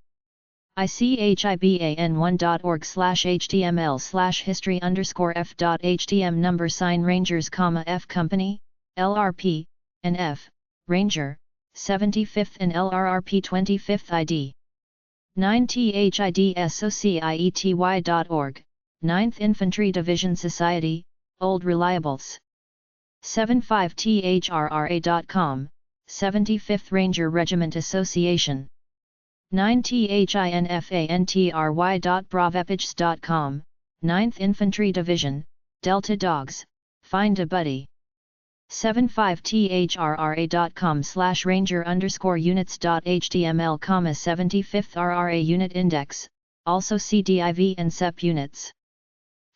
Speaker 1: ICHIBAN1.org/html/history_f.htm number sign Rangers, F Company, LRP, and F, Ranger, 75th and LRRP 25th ID. 9thidsociety.org, 9th Infantry Division Society, Old Reliables. 75thrra.com, 75th Ranger Regiment Association. 9thinfantry.bravepage.com, 9th Infantry Division, Delta Dogs, Find a Buddy. 75thrra.com/ranger_units.html, 75th RRA Unit Index, also see DIV and SEP units.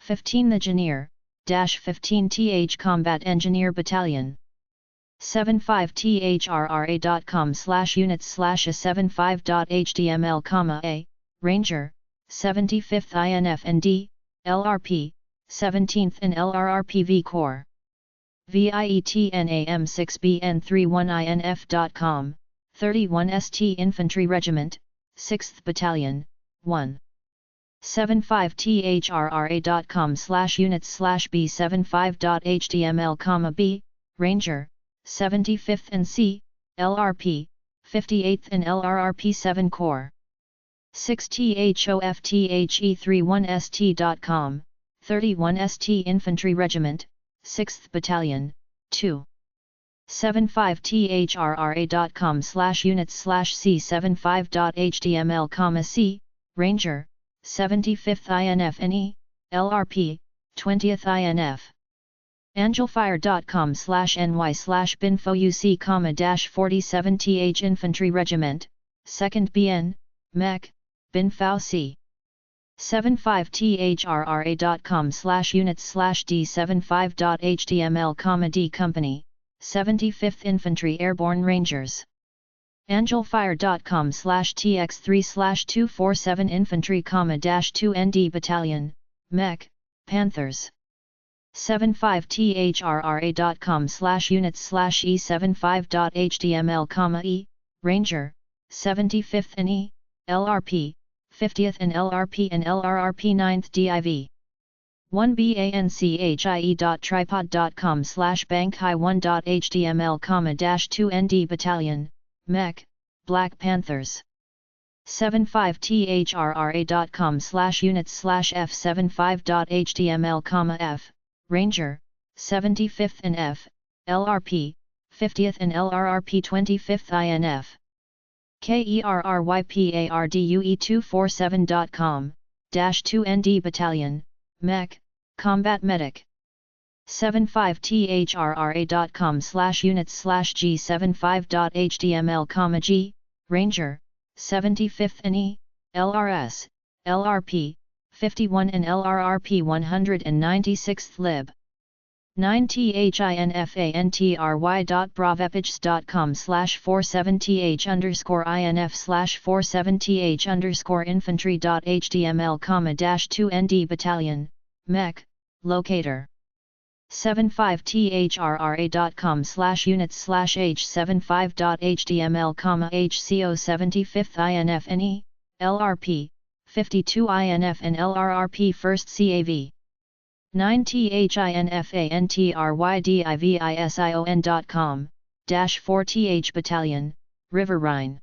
Speaker 1: 15 The Engineer-15th Combat Engineer Battalion. 75thrra.com/units/a75.html, A, Ranger, 75th INF and D, LRP, 17th and LRRPV Corps. vietnam6bn31inf.com, 31st Infantry Regiment, 6th Battalion, 1. 75thrra.com/units/b75.html, B, Ranger, 75th and C, LRP, 58th and LRRP 7 Corps. 6thofthe31st.com, 31st Infantry Regiment, 6th Battalion, 2. 75thrra.com/units/c75.html, C, Ranger, 75th INF and E, LRP, 20th INF. angelfire.com/ny/binfouc, 47th Infantry Regiment, 2nd BN, Mech, Binfou C. 75thrra.com/units/d75.html, D Company, 75th Infantry Airborne Rangers. angelfire.com/tx3/247 Infantry, -2nd Battalion, Mech, Panthers. 75thrra.com/units/e75.html, E, Ranger, 75th and E, LRP, 50th and LRP and LRRP 9th DIV. 1banchie.tripod.com/bankhigh1.html, -2nd Battalion, Mech, Black Panthers. 75thrra.com/units/f75.html, F, Ranger, 75th and F, LRP, 50th and LRRP 25th INF. KERRYPARDUE247.com, -2nd Battalion, Mech, Combat Medic. 75thrra.com/units/g75.html, G, Ranger, 75th and E, LRS, LRP, 51 and LRRP 196th Lib. 9thinf/47th_infantry.html, -2nd Battalion, Mech, Locator. 75thrra.com/units/h75.html, HCO 75th INF and E, LRP, 52 INF and LRRP 1st CAV. 9thinfantrydivision.com, -4th Battalion, River Rhine.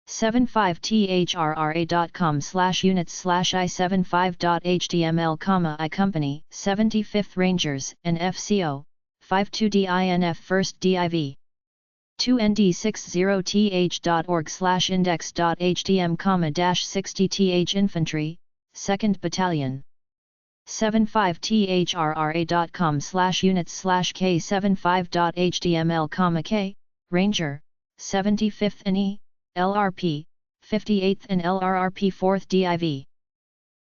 Speaker 1: 75thrra.com/units/i75.html, I Company, 75th Rangers and FCO, 52d INF 1st DIV. 2nd60th.org/index.htm, -60th Infantry, 2nd Battalion. 75thrra.com/units/k75.html, K, Ranger, 75th and E, LRP, 58th and LRRP 4th DIV.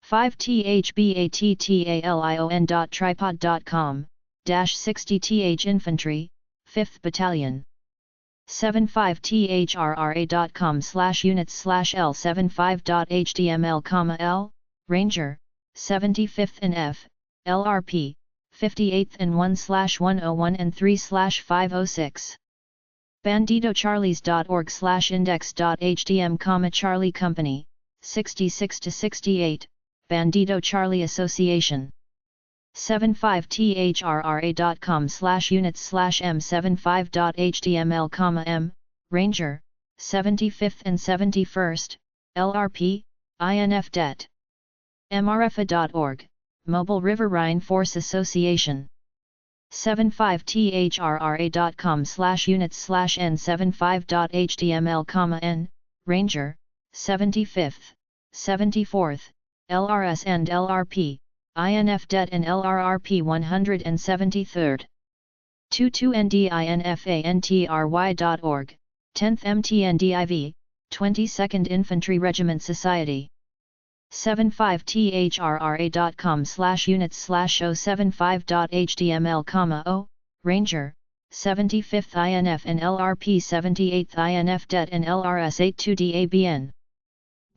Speaker 1: 5thbatalion.tripod.com, -60th Infantry, 5th Battalion. 75thrra.com/units/l75.html, L, Ranger, 75th and F, LRP, 58th and 1/101 and 3/506. banditocharlies.org/index.htm, Charlie Company, 66-68, Bandito Charlie Association. 75thrra.com/units/m75.html, M, Ranger, 75th and 71st, LRP, INF Det. mrfa.org, Mobile River Rhine Force Association. 75thrra.com/units/n75.html, n, Ranger, 75th, 74th, LRS and LRP, INF det and LRRP 173rd. 22ndinfantry.org, 10th MTNDIV, 22nd Infantry Regiment Society. 75thrra.com/units/075.html, o, Ranger, 75th INF and LRP 78th INF det and LRS 82DABN.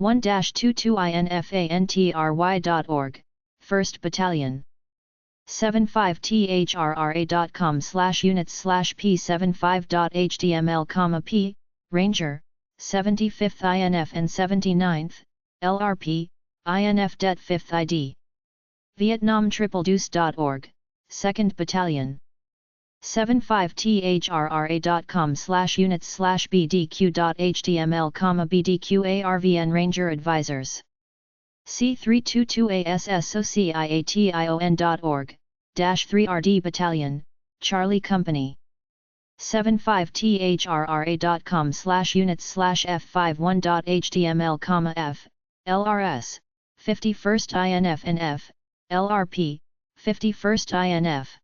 Speaker 1: 1-22infantry.org, 1st Battalion. 75thrra.com/units/p75.html, p, Ranger, 75th INF and 79th, LRP, INF det 5th ID. Vietnam-Triple-Deuce.org, 2nd Battalion. 75thrra.com/units/bdq.html, bdqarvn Ranger Advisors. C322ASSOCIATION.org, -3RD Battalion, Charlie Company. 75thrra.com/units/f51.html, f, LRS, 51st INF and f, LRP, 51st INF.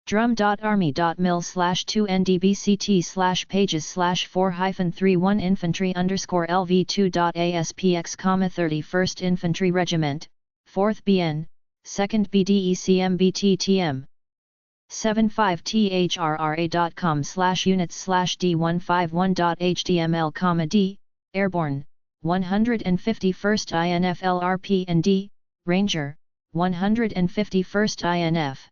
Speaker 1: drum.army.mil/2ndbct/pages/4-31 infantry_lv2.aspx, 31st Infantry Regiment, 4th BN, 2nd BDECMBTTM. 75thrra.com/units/d151.html, d, Airborne, 151st INF LRP and d, Ranger, 151st INF.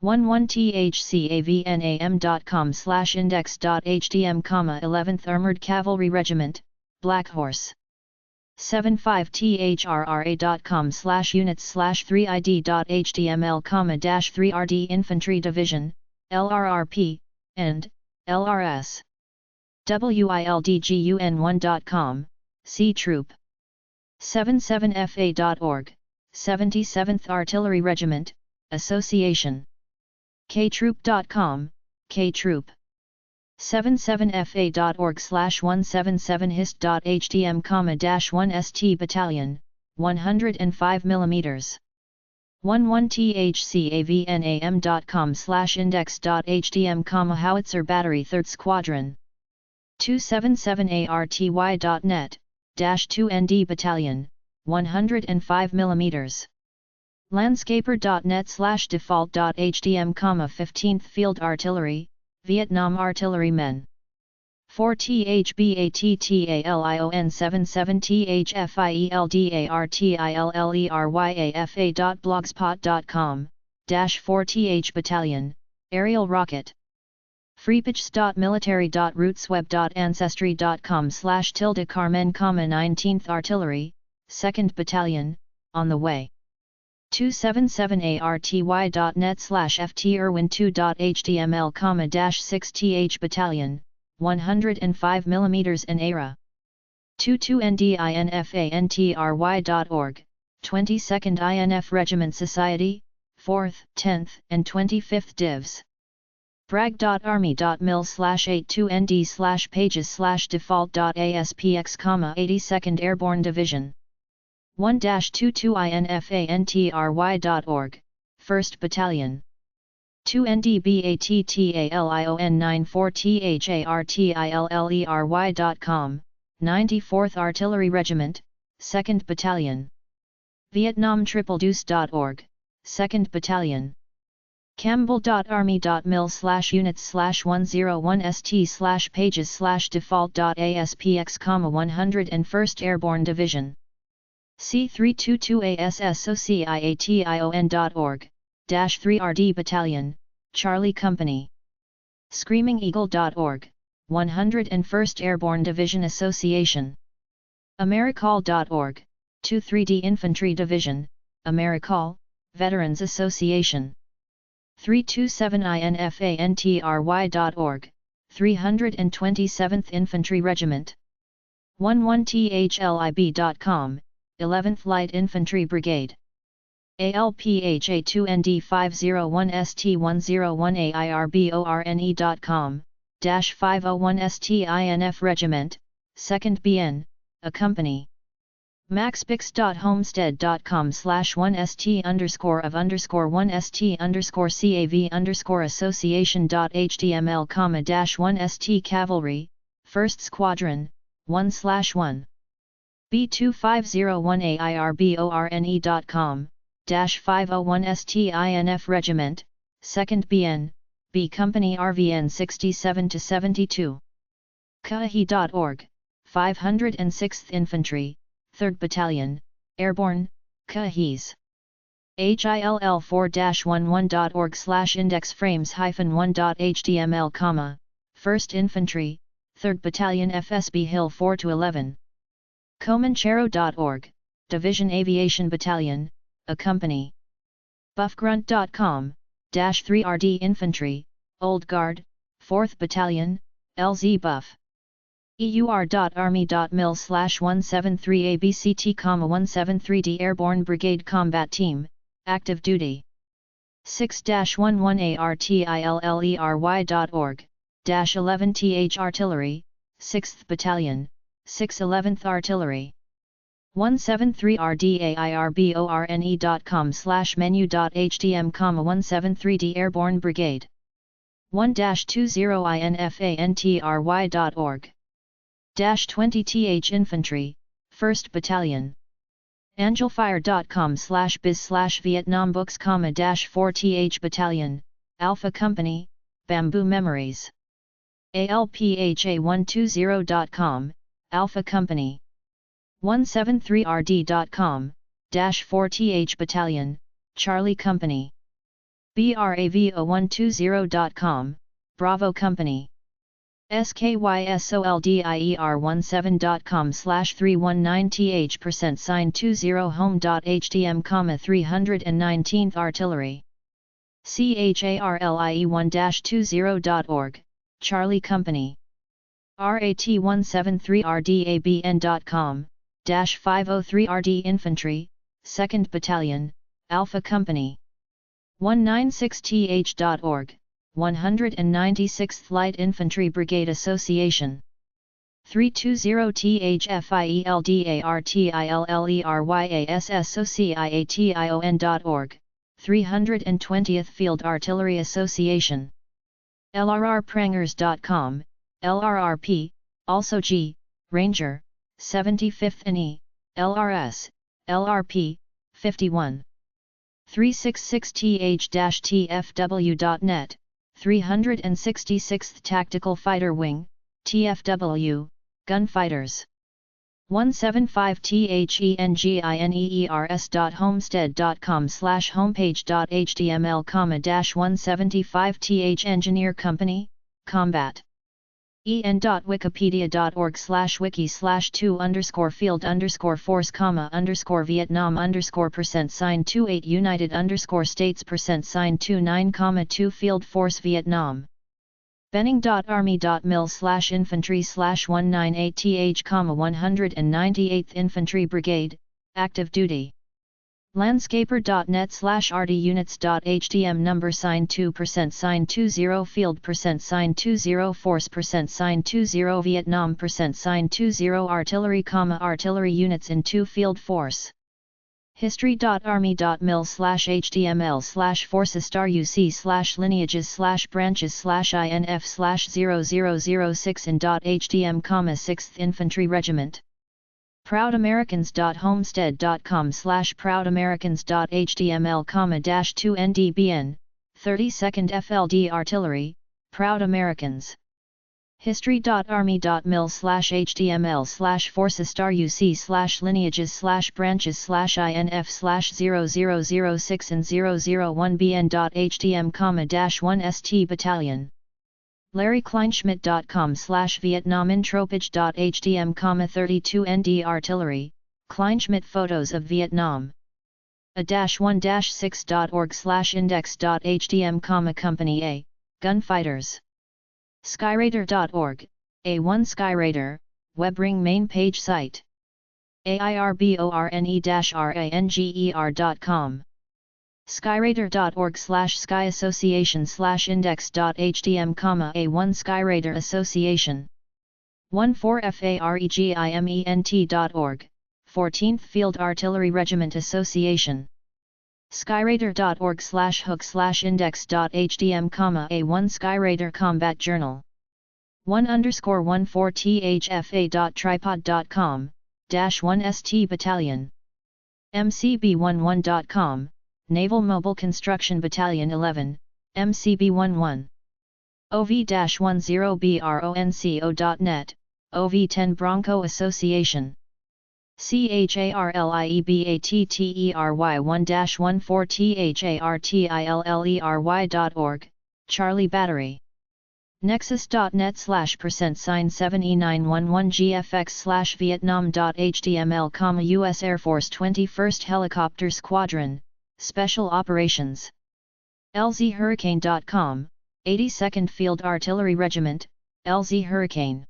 Speaker 1: 11thcavnam.com/index.htm, 11th Armored Cavalry Regiment, Black Horse. 75thrra.com/units/3id.html, -3RD Infantry Division, LRRP, and LRS. wildgun1.com, C Troop. 77fa.org, 77th Artillery Regiment, Association. Ktroop.com, Ktroop. 77fa.org/177hist.htm, -1st Battalion, 105 mm. 11thcavnam.com/index.htm, Howitzer Battery 3rd Squadron. 277arty.net, -2nd Battalion, 105 mm. Landscaper.net/default.htm, 15th Field Artillery, Vietnam Artillerymen. 4thBATTALION 77thFIELDARTILLERYAFA.blogspot.com, -4th Battalion, Aerial Rocket. freepitch.military.rootsweb.ancestry.com/Carmen, 19th Artillery, 2nd Battalion, on the way. 277arty.net/ft irwin2.html, -6th Battalion, 105 mm in ARA. 22ndinfantry.org, 22nd INF Regiment Society, 4th, 10th, and 25th Divs. brag.army.mil/82nd/pages/default.aspx, 82nd Airborne Division. 1-22infantry.org, 1st Battalion. 2ndBATTALION94THARTILLERY.com, 94th Artillery Regiment, 2nd Battalion. Vietnam-Triple-Deuce.org, 2nd Battalion. campbell.army.mil/units/101st/pages/default.aspx, 101st Airborne Division. C322ASSOCIATION.org, -3RD Battalion, Charlie Company. ScreamingEagle.org, 101st Airborne Division Association. Americall.org, 23D Infantry Division, Americall, Veterans Association. 327infantry.org, 327th Infantry Regiment. 11thlib.com, 11th Light Infantry Brigade. ALPHA2ND501ST101AIRBORNE.com, -501STINF Regiment, 2nd BN, a company. maxbix.homestead.com/1st_1ST_CAV_association.html, Cavalry, 1st Squadron, 1/1. B2501AIRBORNE.com, -501STINF Regiment, 2nd BN, B Company RVN 67-72. Kahi.org, 506th Infantry, 3rd Battalion, Airborne, Kahis. HILL4-11.org/index-frames-1.html, 1st Infantry, 3rd Battalion FSB Hill 4-11. Comanchero.org, Division Aviation Battalion, a company. Buffgrunt.com, -3RD Infantry, Old Guard, 4th Battalion, LZ Buff. EUR.Army.mil/173 ABCT, 173D Airborne Brigade Combat Team, Active Duty. 6-11ARTILLERY.org, -11th Artillery, 6th Battalion, 611th Artillery. 173RDAIRBORNE.com/menu.htm, 173D Airborne Brigade. 1-20INFANTRY.org. -20th Infantry, 1st Battalion. Angelfire.com/biz/Vietnam Books, -4th Battalion, Alpha Company, Bamboo Memories. ALPHA120.com, Alpha Company. 173RD.com, -4th Battalion, Charlie Company. BRAVO120.com, Bravo Company. SKYSOLDIER17.com/319th %, 20 home.htm, 319th Artillery. CHARLIE1-20.org, Charlie Company. RAT173RDABN.com, -503RD Infantry, 2nd Battalion, Alpha Company. 196th.org, 196th Light Infantry Brigade Association. 320THFIELDARTILLERYASSOCIATION.org, 320th Field Artillery Association. LRRprangers.com, LRRP, also G, Ranger, 75th NE, LRS, LRP, 51. 366th-TFW.net, 366th Tactical Fighter Wing, TFW, Gunfighters. 175THENGINEERS.homestead.com/homepage.html, -175th Engineer Company, Combat. en.wikipedia.org/wiki/2_field_force, _Vietnam %28 United States %29, 2 Field Force Vietnam. Benning.army.mil/infantry/198th, 198th Infantry Brigade, Active Duty. Landscaper.net/rdunits.htm, number sign 2% 20 Field sign 20 Force sign 20 Vietnam sign 20 Artillery, artillery units in 2 Field Force. history.army.mil/html/forces*uc/lineages/branches/inf/0006 in.htm, 6th Infantry Regiment. proudamericans.homestead.com/proudamericans.html, -2 ndbn, 32nd FLD Artillery, Proud Americans. history.army.mil/html/forces*uc/lineages/branches/inf/0006 and 001bn.htm, -1st Battalion. LarryKleinschmidt.com/vietnamintropage.htm, 32 ND Artillery, Kleinschmidt Photos of Vietnam. A-1-6.org/index.htm, Company A, Gunfighters. Skyraider.org, A1 Skyraider, WebRing main page site. AIRBORNE-RANGER.com Skyradar.org/skyassociation/index.htm, A1 Skyradar Association 14FAREGIMENT.org, 14th Field Artillery Regiment Association Skyradar.org/hook/index.htm, A1 Skyradar Combat Journal 1_14thfa.tripod.com, -1st Battalion MCB11.com, Naval Mobile Construction Battalion 11, MCB11 OV-10bronco.net, OV-10 Bronco Association CHARLIEBATTERY1-14THARTILLERY.org, Charlie Battery Nexus.net/%sign7911GFX/Vietnam.html, U.S. Air Force 21st Helicopter Squadron, Special Operations LZHurricane.com, 82nd Field Artillery Regiment, LZ Hurricane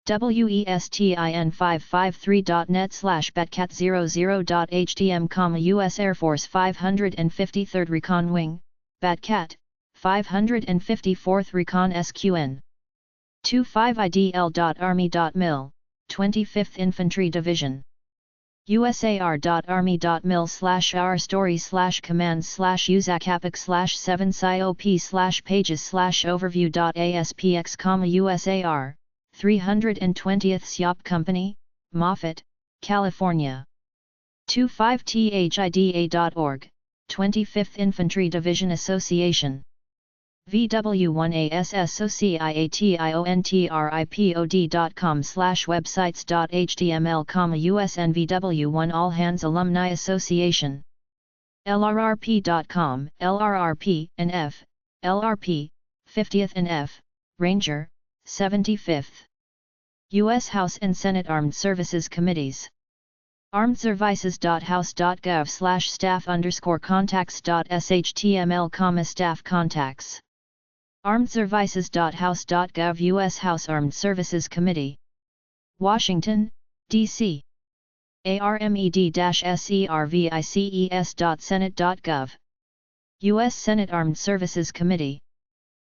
Speaker 1: WESTIN553.net/batcat00.htm, U.S. Air Force 553rd Recon Wing, Batcat 554th Recon SQN 25idl.army.mil, 25th Infantry Division usar.army.mil/r/stories/commands/usacapic/7siop/pages/overview.aspx, USAR 320th SYOP Company, Moffett, California 25thida.org, 25th Infantry Division Association VW1ASSOCIATIONTRIPOD.com/websites.html, USNVW1 All Hands Alumni Association LRRP.com, LRRP, NF, LRP, 50th NF, Ranger, 75th U.S. House and Senate Armed Services Committees armedservices.house.gov/staff_contacts.shtml, staff contacts armedservices.house.gov, U.S. House Armed Services Committee Washington, D.C. armed-services.senate.gov U.S. Senate Armed Services Committee